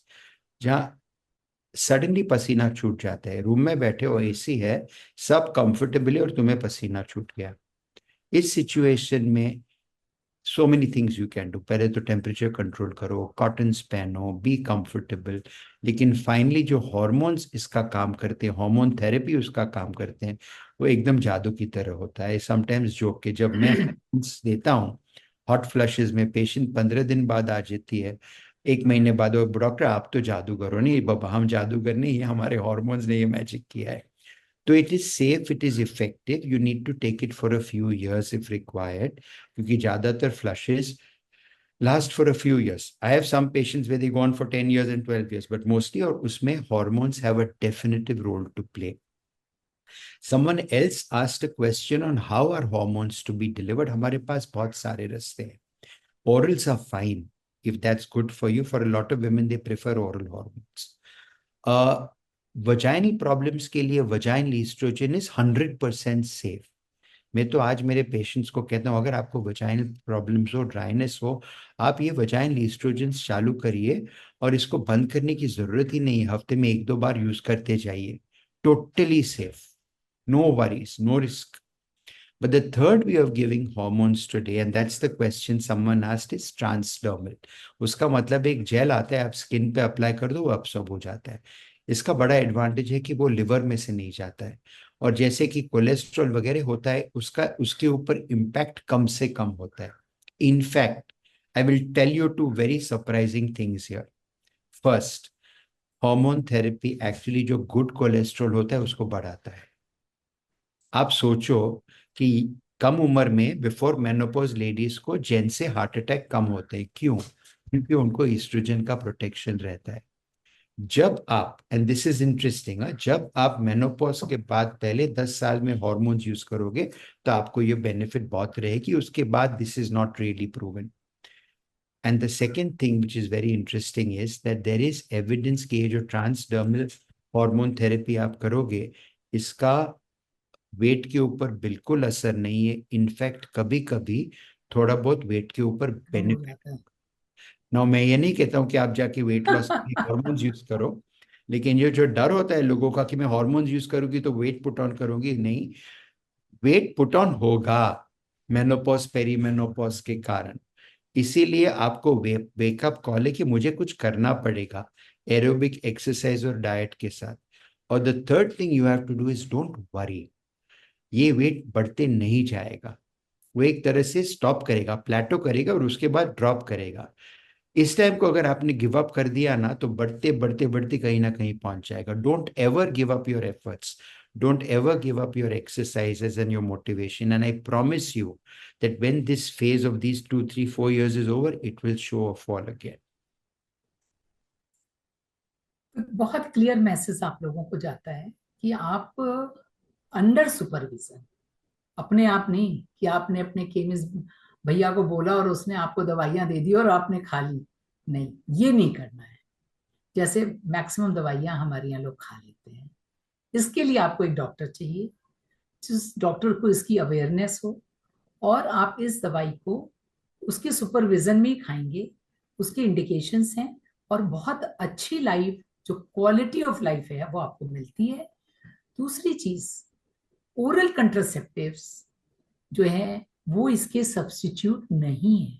जहाँ सडनली पसीना छूट जाता है, रूम में बैठे हो, एसी है, सब कंफर्टेबल है और तुम्हें पसीना छूट गया। इस सिचुएशन में so many things you can do. पहले तो टेम्परेचर कंट्रोल करो, कॉटन्स पहनो, बी कंफर्टेबल। लेकिन फाइनली जो हॉर्मोन्स इसका काम करते हैं, हार्मोन थेरेपी उसका काम करते हैं, वो एकदम जादू की तरह होता है। समटाइम्स जो कि जब मैं hormones देता हूँ हॉट फ्लशेज में, पेशेंट 15 दिन बाद आ जाती है, 1 महीने बाद, वो डॉक्टर आप तो जादूगर हो। नहीं बाबा, हम जादूगर नहीं, ये हमारे हॉर्मोन्स ने ये मैजिक किया है। तो it is safe, it is effective, you need to take it for a few years if required, क्योंकि ज्यादातर flushes last for a few years. I have some patients where they go on for 10 years and 12 years, but mostly, और उसमें hormones have a definitive role to play. Someone else asked a question on how are hormones to be delivered. हमारे पास बहुत सारे रास्ते हैं. Orals are fine if that's good for you. For a lot of women, they prefer oral hormones. Vaginal problems के लिए vaginal estrogen is 100% safe. मैं तो आज मेरे पेशेंट्स को कहता हूँ, अगर आपको वजाइनल प्रॉब्लम्स हो, ड्राइनेस हो, आप ये वजाइनल ईस्ट्रोजेंस चालू करिए, और इसको बंद करने की जरूरत ही नहीं है, हफ्ते में 1-2 बार यूज करते जाइए, totally safe, no worries, no risk. But the third way of giving hormones today, and that's the question someone asked, is transdermal. उसका मतलब एक जेल आता है, आप स्किन पे अप्लाई कर दो, वो अब्सॉर्ब हो जाता है। इसका बड़ा एडवांटेज है कि वो लिवर में से नहीं जाता है, और जैसे कि कोलेस्ट्रॉल वगैरह होता है, उसका उसके ऊपर इम्पैक्ट कम से कम होता है। In fact I will tell you two very surprising things here. First, hormone therapy actually जो गुड कोलेस्ट्रॉल होता है उसको बढ़ाता है। आप सोचो कि कम उम्र में बिफोर मेनोपॉज लेडीज को जेन से हार्ट अटैक कम होते हैं, क्यों? क्योंकि उनको ईस्ट्रोजन का प्रोटेक्शन रहता है। जब आप, एंड दिस इज इंटरेस्टिंग, जब आप मेनोपॉज के बाद पहले 10 साल में हॉर्मोन्स यूज करोगे तो आपको ये बेनिफिट बहुत रहेगी, उसके बाद this is not really proven. And the second thing which is very interesting is that there is evidence कि ये जो ट्रांसडर्मल हॉर्मोन थेरेपी आप करोगे, इसका वेट के ऊपर बिल्कुल असर नहीं है। इनफैक्ट कभी कभी थोड़ा बहुत वेट के ऊपर हो बेनिफिट। जाता है। ना मैं ये नहीं कहता हूँ कि आप जाके वेट लॉस के लिए हॉर्मोन्स यूज करो, लेकिन ये जो डर होता है लोगों का कि मैं हॉर्मोन्स यूज करूंगी तो वेट पुट ऑन करूंगी, नहीं, वेट पुट ऑन होगा मेनोपॉज पेरीमेनोपॉज के कारण। इसीलिए आपको वेकअप कॉल है कि मुझे कुछ करना पड़ेगा एरोबिक एक्सरसाइज और डाइट के साथ। और the third thing you have to do is don't worry, ये वेट बढ़ते नहीं जाएगा, वो एक तरह से स्टॉप करेगा, प्लेटो करेगा और उसके बाद ड्रॉप करेगा। इस टाइम को अगर आपने गिव अप कर दिया ना, तो बढ़ते बढ़ते बढ़ते कहीं ना कहीं पहुंच जाएगा। Don't ever give up your efforts, don't ever give up your exercises and your motivation, and I promise you that when this phase of these 2, 3, 4 years is over, it will show a fall again. बहुत clear message आप लोगों को जाता है कि आप under supervision, अपने आप नहीं कि आपने अपने केमिस्ट भैया को बोला और उसने आपको दवाइयां दे दी और आपने खा ली, नहीं, ये नहीं करना है। जैसे मैक्सिमम दवाइयां हमारे यहाँ लोग खा लेते हैं, इसके लिए आपको एक डॉक्टर चाहिए, जिस डॉक्टर को इसकी अवेयरनेस हो, और आप इस दवाई को उसके सुपरविजन में ही खाएंगे, उसके इंडिकेशंस हैं, और बहुत अच्छी लाइफ, जो क्वालिटी ऑफ लाइफ है, वो आपको मिलती है। दूसरी चीज, ओरल कंट्रासेप्टिव्स जो है वो इसके सब्स्टिट्यूट नहीं है,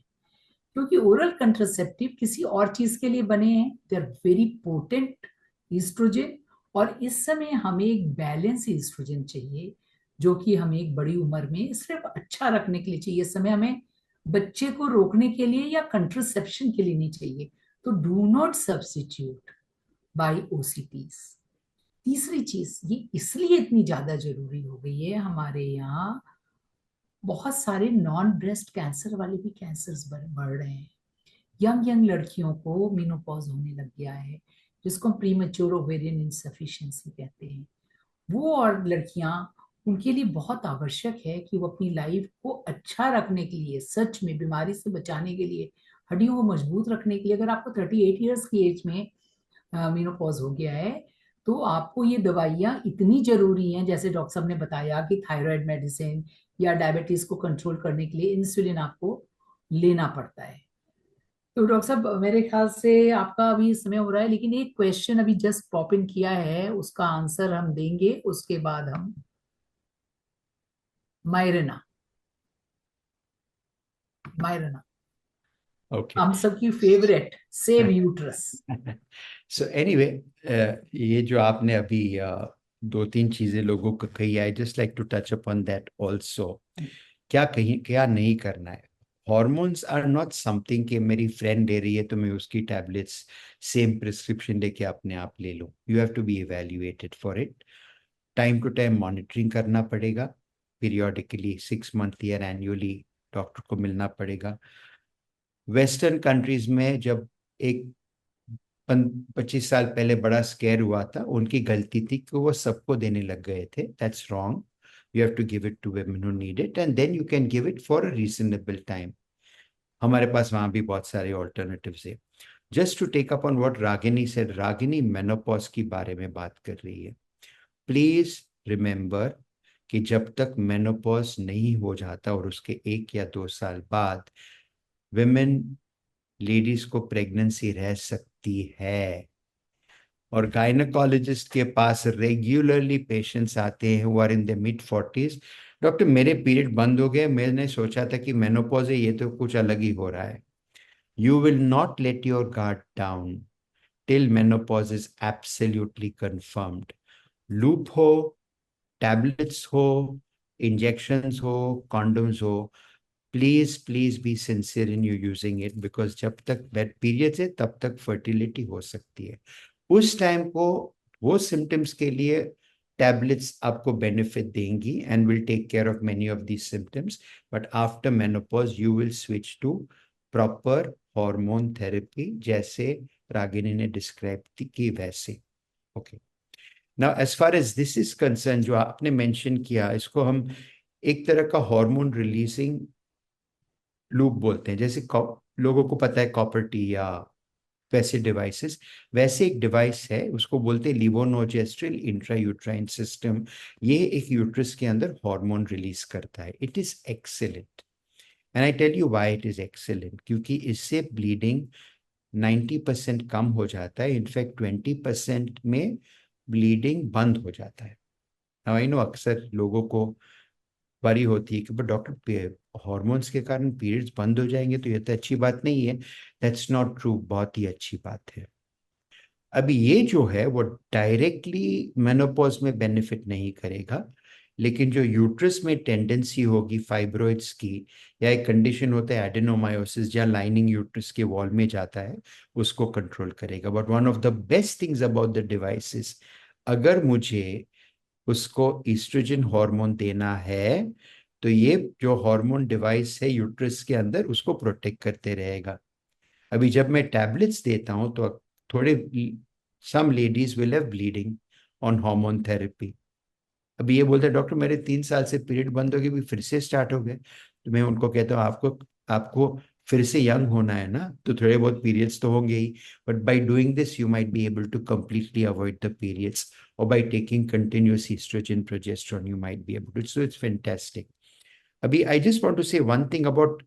क्योंकि ओरल कंट्रासेप्टिव किसी और चीज के लिए बने हैं, they are very potent oestrogen, और इस समय हमें एक बैलेंस ईस्ट्रोजन चाहिए, जो कि हमें एक बड़ी उम्र में सिर्फ अच्छा रखने के लिए चाहिए। इस समय हमें बच्चे को रोकने के लिए या कंट्रासेप्शन के लिए नहीं चाहिए। तो do not substitute bye OCPs. तीसरी चीज, ये इसलिए इतनी ज्यादा जरूरी हो गई है, हमारे यहाँ बहुत सारे नॉन ब्रेस्ट कैंसर वाले भी कैंसर्स बढ़ रहे हैं। यंग यंग लड़कियों को मेनोपॉज होने लग गया है, जिसको हम प्रीमेच्योर ओवेरियन इनसफिशिएंसी कहते हैं। वो और लड़कियां, उनके लिए बहुत आवश्यक है कि वो अपनी लाइफ को अच्छा रखने के लिए, सच में बीमारी से बचाने के लिए, हड्डियों को मजबूत रखने के लिए, अगर आपको 38 ईयर्स की एज में मेनोपॉज हो गया है, तो आपको ये दवाइयाँ इतनी जरूरी हैं। जैसे डॉक्टर साहब ने बताया कि थायराइड मेडिसिन या डायबिटीज को कंट्रोल करने के लिए इंसुलिन आपको लेना पड़ता है। तो डॉक्टर साहब, मेरे ख्याल से आपका अभी समय हो रहा है, लेकिन एक क्वेश्चन अभी जस्ट पॉप इन किया है, उसका आंसर हम देंगे, उसके बाद हम मायरना, मायरना ओके। हम सबकी favourite, save uterus. So anyway, ये जो आपने अभी दो तीन चीजें लोगों को कही, I just like to touch upon that also. क्या कहीं क्या नहीं करना है। हॉर्मोन्स आर नॉट समथिंग कि मेरी फ्रेंड ले रही है तो मैं उसकी टैबलेट्स सेम प्रिस्क्रिप्शन लेके अपने आप ले लूं। You have to be evaluated for it. Time to time monitoring करना पड़ेगा, पीरियोडिकली 6 मंथ या एनुअली डॉक्टर को मिलना पड़ेगा। वेस्टर्न कंट्रीज में जब एक 25 साल पहले बड़ा स्केयर हुआ था, उनकी गलती थी कि वो सबको देने लग गए थे। That's wrong. You have to give it to women who need it and then you can give it for a reasonable time. हमारे पास वहां भी बहुत सारे ऑल्टरनेटिव्स है। Just to take up on what Ragini said, Ragini menopause की बारे में बात कर रही है। प्लीज रिमेंबर कि जब तक मेनोपॉज नहीं हो जाता और उसके 1 या 2 साल बाद विमेन, लेडीज को प्रेगनेंसी रह सकती है। और गायनेकोलॉजिस्ट के पास रेगुलरली पेशेंट्स आते हैं who are in the mid 40s। Doctor, मेरे पीरियड बंद हो गए, मैंने सोचा था कि मेनोपॉज है, ये तो कुछ अलग ही हो रहा है। You will not let your guard down till menopause is absolutely confirmed. Loop हो, टैबलेट्स हो, इंजेक्शंस हो, कॉन्डोम्स हो, please please be sincere in you using it, because जब तक बेड पीरियड्स है तब तक फर्टिलिटी हो सकती है। उस टाइम को वो सिम्टम्स के लिए टैबलेट्स आपको बेनिफिट देंगी and will take care of many of these symptoms, but after menopause you will switch to proper hormone therapy, जैसे रागिनी ने डिस्क्राइब की वैसे। Okay, now as far as this is concern, जो आपने मेंशन किया, इसको हम एक तरह का हार्मोन रिलीजिंग लूप बोलते हैं। जैसे लोगों को पता है कॉपर टी या वैसे डिवाइसेस, वैसे एक डिवाइस है, उसको बोलते हैं लिवोनोजेस्ट्रल इंट्रायूट्राइन सिस्टम। ये एक यूट्रस के अंदर हार्मोन रिलीज करता है। It is excellent and I tell you why it is excellent, क्योंकि इससे ब्लीडिंग 90% कम हो जाता है। इनफैक्ट 20% में ब्लीडिंग बंद हो जाता है। नाउ आई नो अक्सर लोगों को वरी होती है कि पर डॉक्टर, हॉर्मोन्स के कारण पीरियड्स बंद हो जाएंगे तो ये तो अच्छी बात नहीं है। दैट्स नॉट ट्रू, बहुत ही अच्छी बात है। अभी ये जो है वो डायरेक्टली मेनोपॉज में बेनिफिट नहीं करेगा, लेकिन जो यूट्रस में टेंडेंसी होगी फाइब्रॉइड्स की, या एक कंडीशन होता है एडेनोमायोसिस जहाँ लाइनिंग यूट्रस के वॉल में जाता है, उसको कंट्रोल करेगा। But one of the best things about the devices, अगर मुझे उसको ईस्ट्रोजन हार्मोन देना है तो ये जो हार्मोन डिवाइस है यूट्रस के अंदर उसको प्रोटेक्ट करते रहेगा। अभी जब मैं टैबलेट्स देता हूँ तो थोड़े, some ladies will have bleeding on hormone therapy. अभी ये बोलते हैं डॉक्टर मेरे 3 साल से पीरियड बंद हो गए, भी फिर से स्टार्ट हो गए। तो मैं उनको कहता हूँ आपको आपको फिर से यंग होना है ना, तो थोड़े बहुत पीरियड्स तो होंगे ही, but by doing this you might be able to completely avoid the periods, और by taking continuous oestrogen progesterone you might be able to, so it's fantastic. अभी I just want to say one thing about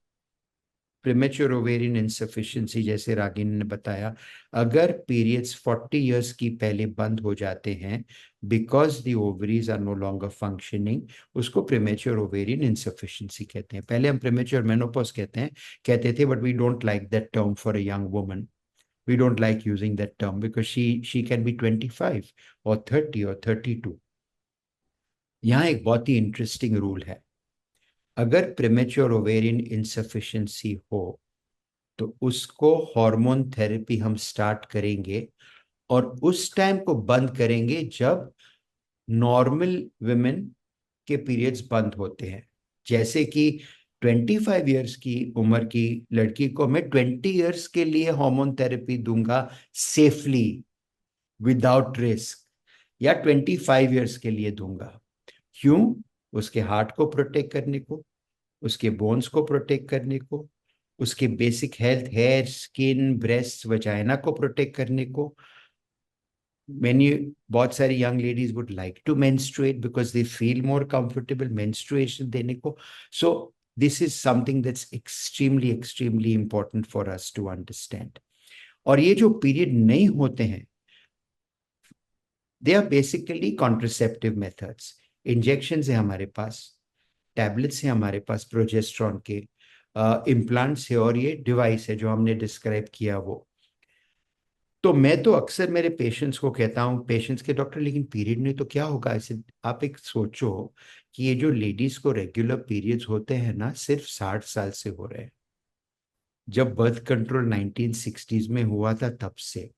premature ovarian insufficiency. जैसे रागिनी ने बताया, अगर periods 40 years की पहले बंद हो जाते हैं because the ovaries are no longer functioning, उसको प्रीमेच्योर ओवेरियन इनसफिशिएंसी कहते हैं। पहले हम प्रीमेच्योर मेनोपॉज कहते थे, but we don't like that term for a young woman. We don't like using that term because she can be 25 or 30 or 32. यहाँ एक बहुत ही इंटरेस्टिंग रूल है। अगर प्रीमेच्योर ओवेरियन इनसफिशिएंसी हो तो उसको हार्मोन थेरेपी हम स्टार्ट करेंगे और उस टाइम को बंद करेंगे जब नॉर्मल विमेन के पीरियड्स बंद होते हैं। जैसे कि 25 इयर्स की उम्र की लड़की को मैं 20 इयर्स के लिए हार्मोन थेरेपी दूंगा सेफली, विदाउट रिस्क, या 25 इयर्स के लिए दूंगा। क्यों? उसके हार्ट को प्रोटेक्ट करने को, उसके बोन्स को प्रोटेक्ट करने को, उसके basic health, hair, skin, breast, vagina को प्रोटेक्ट करने को। बहुत सारी young ladies would like to menstruate because they feel more comfortable menstruation देने को। So this is something that's extremely extremely important for us to understand. और ये जो पीरियड नहीं होते हैं, they are basically contraceptive methods. Injection है हमारे पास, टैबलेट्स हैं हमारे पास प्रोजेस्ट्रॉन के, इम्प्लांट्स है, और ये डिवाइस है जो हमने डिस्क्राइब किया वो। तो मैं तो अक्सर मेरे पेशेंट्स को कहता हूँ, पेशेंट्स के डॉक्टर लेकिन पीरियड नहीं तो क्या होगा? ऐसे आप एक सोचो कि ये जो लेडीज को रेगुलर पीरियड्स होते हैं ना, सिर्फ 60 साल से हो रहे हैं। जब बर्थ कंट्रोल 1960s में हुआ था तब से,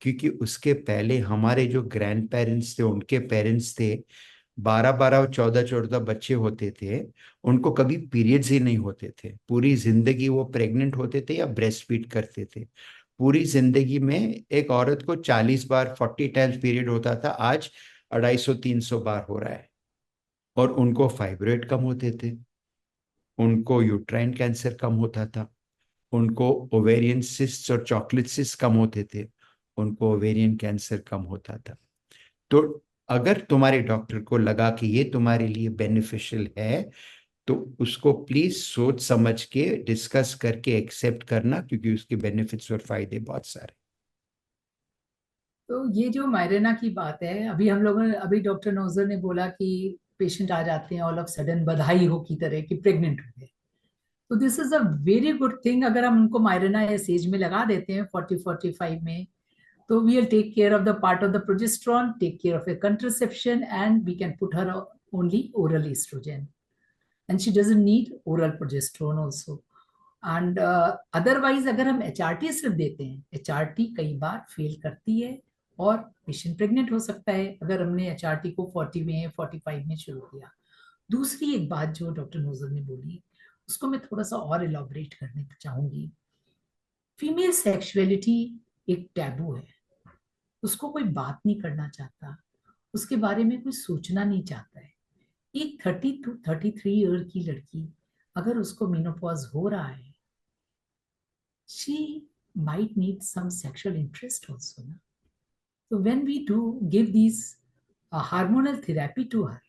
क्योंकि उसके पहले हमारे जो ग्रैंड पेरेंट्स थे, उनके पेरेंट्स थे, 12-12 और 14-14 बच्चे होते थे, उनको कभी पीरियड्स ही नहीं होते थे। पूरी जिंदगी वो प्रेग्नेंट होते थे या ब्रेस्ट फीड करते थे। पूरी जिंदगी में एक औरत को 40 बार, 40 टाइम्स पीरियड होता था, आज 250-300 बार हो रहा है। और उनको फाइब्रॉइड कम होते थे, उनको यूट्राइन कैंसर कम होता था, उनको ओवेरियन सिस्ट और चॉकलेट सिस्ट कम होते थे, उनको ओवेरियन कैंसर कम होता था। तो अगर तुम्हारे डॉक्टर को लगा कि ये तुम्हारे लिए बेनिफिशियल है, तो उसको प्लीज सोच समझ के डिस्कस करके एक्सेप्ट करना, क्योंकि उसके बेनिफिट्स और फायदे बहुत सारे। तो ये जो मायरेना की बात है, अभी हम लोगों ने, अभी डॉक्टर नोजर ने बोला कि पेशेंट आ जाते हैं ऑल ऑफ सडन बधाई हो की तरह कि प्रेग्नेंट हो गए। तो this is a very good thing. अगर हम उनको मायरेना इस एज में लगा देते हैं 40-45 में, so we'll take care of the part of the progesterone, take care of a contraception, and we can put her only oral estrogen. And she doesn't need oral progesterone also. And otherwise अगर हम HRT सिर्फ देते हैं, HRT कई बार fail करती है और patient pregnant हो सकता है अगर हमने HRT को 40 में 45 में शुरू किया। दूसरी एक बात जो डॉक्टर नोजर ने बोली, उसको मैं थोड़ा सा और इलाबोरेट करने चाहूंगी। फीमेल सेक्सुअलिटी एक टैबू है, उसको कोई बात नहीं करना चाहता, उसके बारे में कोई सोचना नहीं चाहता है। एक 32-33 ईयर की लड़की अगर उसको मेनोपॉज हो रहा है, she might need some sexual interest also, na? So when we do give these hormonal therapy to her,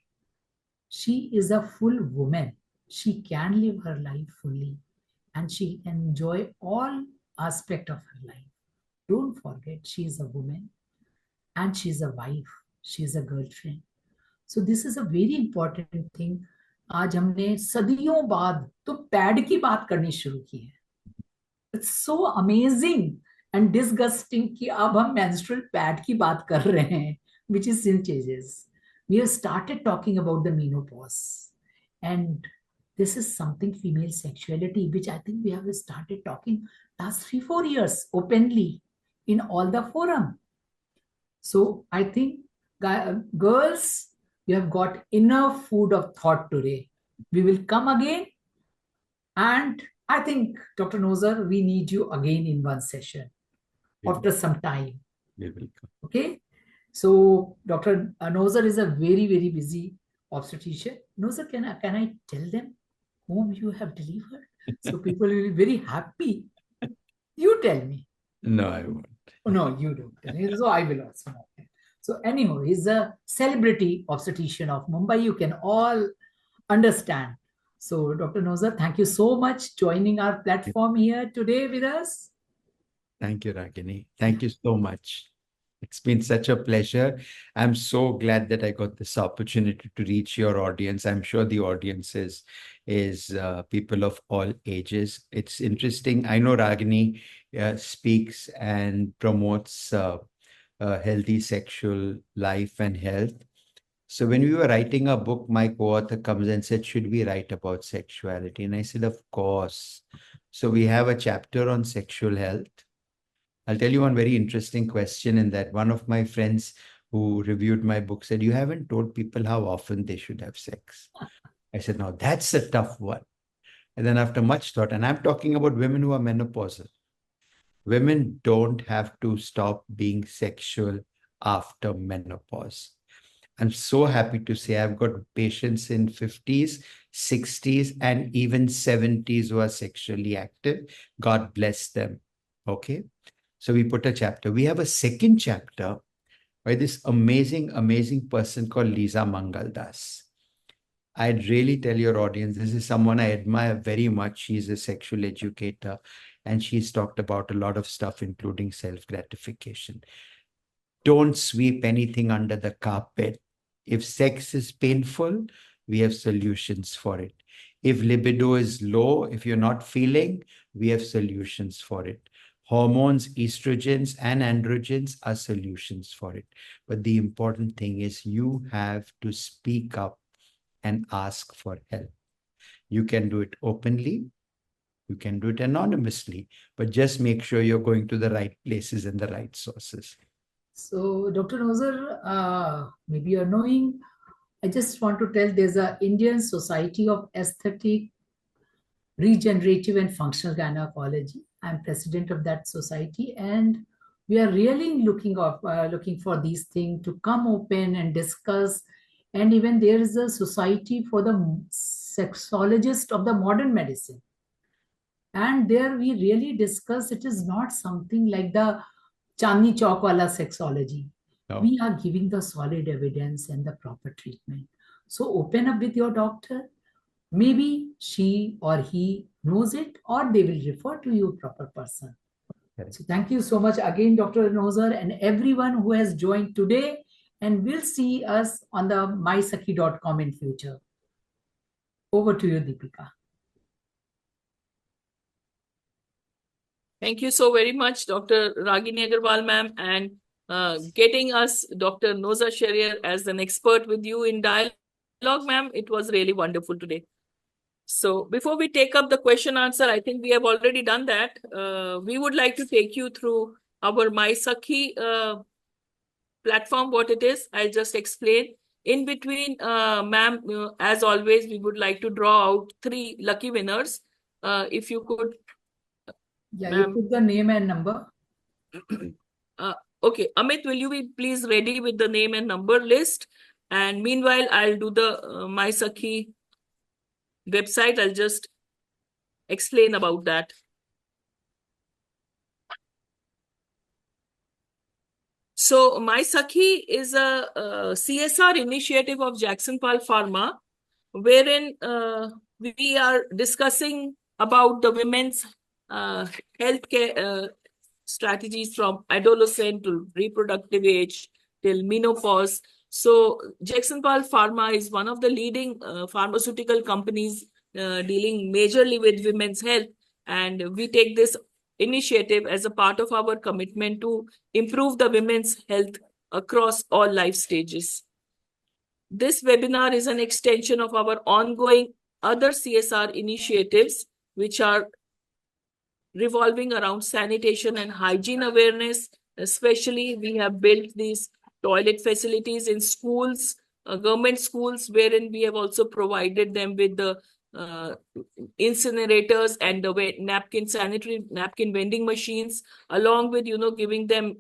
she is a full woman. She can live her life fully and she can enjoy all aspect of her life. Don't forget, she is a woman and she is a wife, she is a girlfriend. So this is a very important thing. आज हमने सदियों बाद तो pad की बात करनी शुरू की है। It's so amazing and disgusting कि अब हम मेंस्ट्रुअल पैड की बात कर रहे हैं, which is in changes. We have started talking about the menopause, and this is something female sexuality, which I think we have started talking last 3-4 years openly in all the forum. So I think girls, you have got enough food of thought today. We will come again, and I think, Dr. Nozer, we need you again in one session after some time. We will come. Okay? So Dr. Nozer is a very, very busy obstetrician. Nozer, can I tell them whom you have delivered? So people will be very happy. You tell me. No, I won't. No, you don't tell me. So I will also not tell. So anyhow, he's a celebrity obstetrician of Mumbai. You can all understand. So Dr. Nozer, thank you so much joining our platform here today with us. Thank you, Ragini. Thank you so much. It's been such a pleasure. I'm so glad that I got this opportunity to reach your audience. I'm sure the audience is people of all ages. It's interesting. I know Ragini speaks and promotes healthy sexual life and health. So when we were writing a book, my co-author comes and said, should we write about sexuality? And I said, of course. So we have a chapter on sexual health. I'll tell you one very interesting question in that one of my friends who reviewed my book said, "You haven't told people how often they should have sex." I said, "No, that's a tough one." And then after much thought, and I'm talking about women who are menopausal, women don't have to stop being sexual after menopause. I'm so happy to say I've got patients in 50s, 60s, and even 70s who are sexually active. God bless them. Okay. So we put a chapter. We have a second chapter by this amazing, amazing person called Lisa Mangaldas. I'd really tell your audience, this is someone I admire very much. She's a sexual educator and she's talked about a lot of stuff, including self-gratification. Don't sweep anything under the carpet. If sex is painful, we have solutions for it. If libido is low, if you're not feeling, we have solutions for it. Hormones, estrogens, and androgens are solutions for it. But the important thing is you have to speak up and ask for help. You can do it openly, you can do it anonymously, but just make sure you're going to the right places and the right sources. So, Dr. Nozer, maybe you're knowing, I just want to tell there's a Indian Society of Aesthetic, Regenerative and Functional Gynecology. I'm president of that society, and we are really looking for these things to come open and discuss. And even there is a society for the sexologist of the modern medicine. And there we really discuss it is not something like the Chandni Chowk wala sexology. No. We are giving the solid evidence and the proper treatment. So open up with your doctor. Maybe she or he knows it, or they will refer to you proper person. Okay. So thank you so much again, Dr. Nozer, and everyone who has joined today, and will see us on the MySakhi.com in future. Over to you, Deepika. Thank you so very much, Dr. Ragini Agrawal, ma'am, and getting us Dr. Nozer Sheriar as an expert with you in dialogue, ma'am. It was really wonderful today. So before we take up the question answer, I think we have already done that. We would like to take you through our MySakhi platform, what it is. I'll just explain. In between, ma'am, as always, we would like to draw out 3 lucky winners. If you could. Yeah, you put the name and number. Okay, Amit, will you be please ready with the name and number list? And meanwhile, I'll do the MySakhi website. I'll just explain about that. So MySakhi is a CSR initiative of Jackson Pal Pharma, wherein we are discussing about the women's healthcare strategies from adolescent to reproductive age till menopause. So Jackson Pal Pharma is one of the leading pharmaceutical companies dealing majorly with women's health, and we take this initiative as a part of our commitment to improve the women's health across all life stages. This webinar is an extension of our ongoing other CSR initiatives, which are revolving around sanitation and hygiene awareness. Especially, we have built these toilet facilities in schools, government schools, wherein we have also provided them with the incinerators and the sanitary napkin vending machines, along with, giving them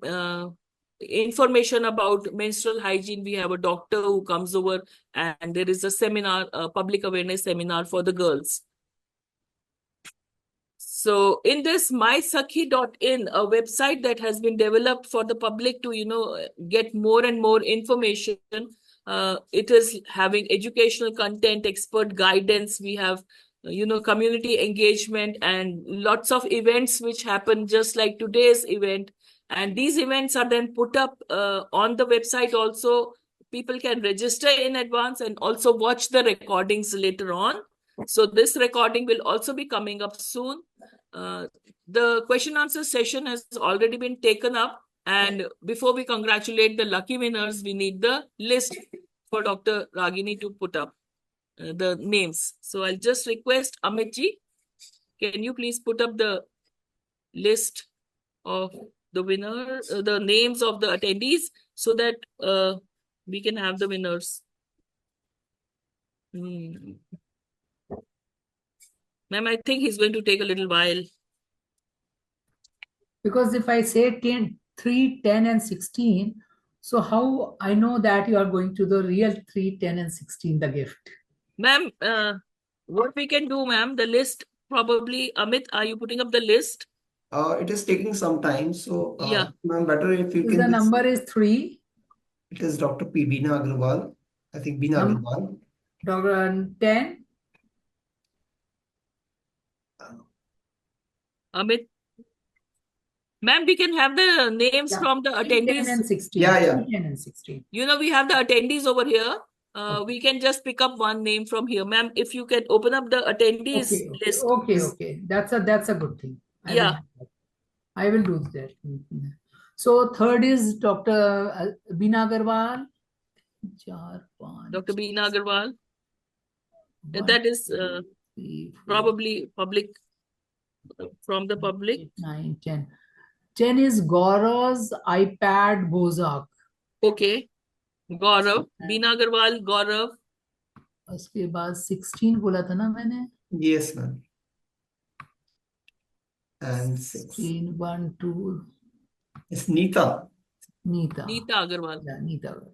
information about menstrual hygiene. We have a doctor who comes over, and there is a seminar, a public awareness seminar for the girls. So in this MySakhi.in, a website that has been developed for the public to, get more and more information. It is having educational content, expert guidance. We have, community engagement and lots of events which happen just like today's event. And these events are then put up on the website also. People can register in advance and also watch the recordings later on. So this recording will also be coming up soon. The question answer session has already been taken up. And before we congratulate the lucky winners, we need the list for Dr. Ragini to put up the names. So I'll just request Amit ji, can you please put up the list of the winner, the names of the attendees, so that we can have the winners. Ma'am, I think he's going to take a little while. Because if I say 10, 3, 10, and 16, so how I know that you are going to the real 3, 10, and 16, the gift? Ma'am, what we can do, ma'am, the list probably, Amit, are you putting up the list? It is taking some time, so Yeah. ma'am, better if you Is can the just- number is 3. It is Dr. P. Bina Agrawal. I think Bina Agrawal. Dr. 10. Amit. Ma'am, we can have the names Yeah. from the 10 attendees. and 16. Yeah, yeah. 10 and 16. You know, we have the attendees over here. We can just pick up one name from here. Ma'am, if you can open up the attendees list. Okay. That's a good thing. Yeah. I will do that. So third is Dr. Bina Agrawal. Dr. Bina Agrawal. One, That is 3, 4, probably public, from the public. 8, 9, 10. 10 is Gaurav's iPad Bozak. Okay. Gaurav. Bina Agrawal, Gaurav. उसके बाद 16 बोला था ना मैंने. Yes, ma'am. And 6. 16, 1, 2. It's Neeta. Neeta. Neeta Agrawal. Yeah, Neeta Agrawal.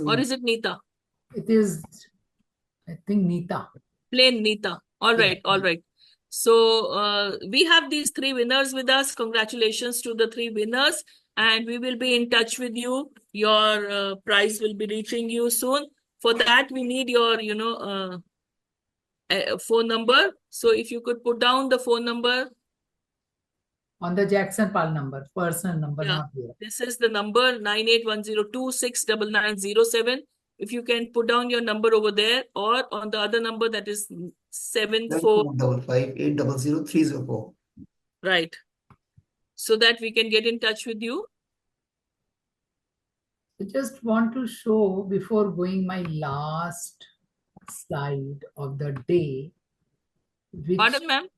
Or is it Neeta? It is, I think, Neeta. Plain Neeta. All right, all right. So we have these 3 winners with us. Congratulations to the 3 winners. And we will be in touch with you. Your prize will be reaching you soon. For that, we need your, phone number. So if you could put down the phone number. On the Jackson Pal number, personal number, Yeah. not here. This is the number 9810269907. If you can put down your number over there, or on the other number, that is 74. 455-800-304. Right. So that we can get in touch with you. I just want to show, before going, my last slide of the day. Pardon, ma'am?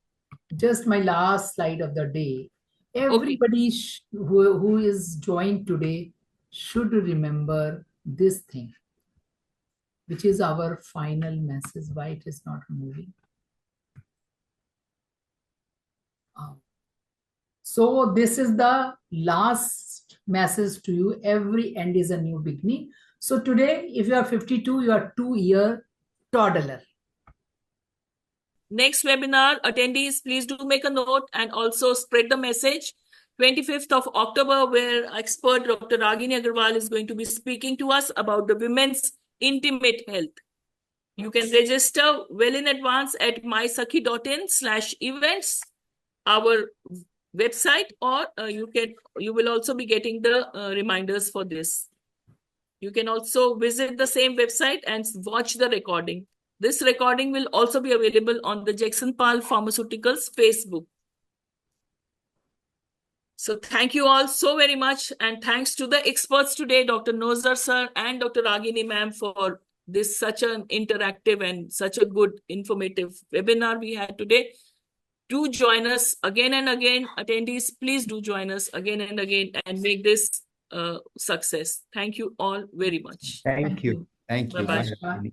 Just my last slide of the day. Everybody who is joined today should remember this thing, which is our final message. Why it is not moving? So this is the last message to you. Every end is a new beginning. So today, if you are 52, you are 2-year toddler. Next webinar, attendees, please do make a note and also spread the message. 25th of October, where expert Dr. Ragini Agrawal is going to be speaking to us about the women's intimate health. You can register well in advance at mysakhi.in/events, our website, or you will also be getting the reminders for this. You can also visit the same website and watch the recording. This recording will also be available on the Jagsonpal Pharmaceuticals Facebook. So thank you all so very much. And thanks to the experts today, Dr. Nozer sir and Dr. Ragini ma'am, for this such an interactive and such a good informative webinar we had today. Do join us again and again. Attendees, please do join us again and again and make this success. Thank you all very much. Thank you. Thank you. Bye-bye. Bye.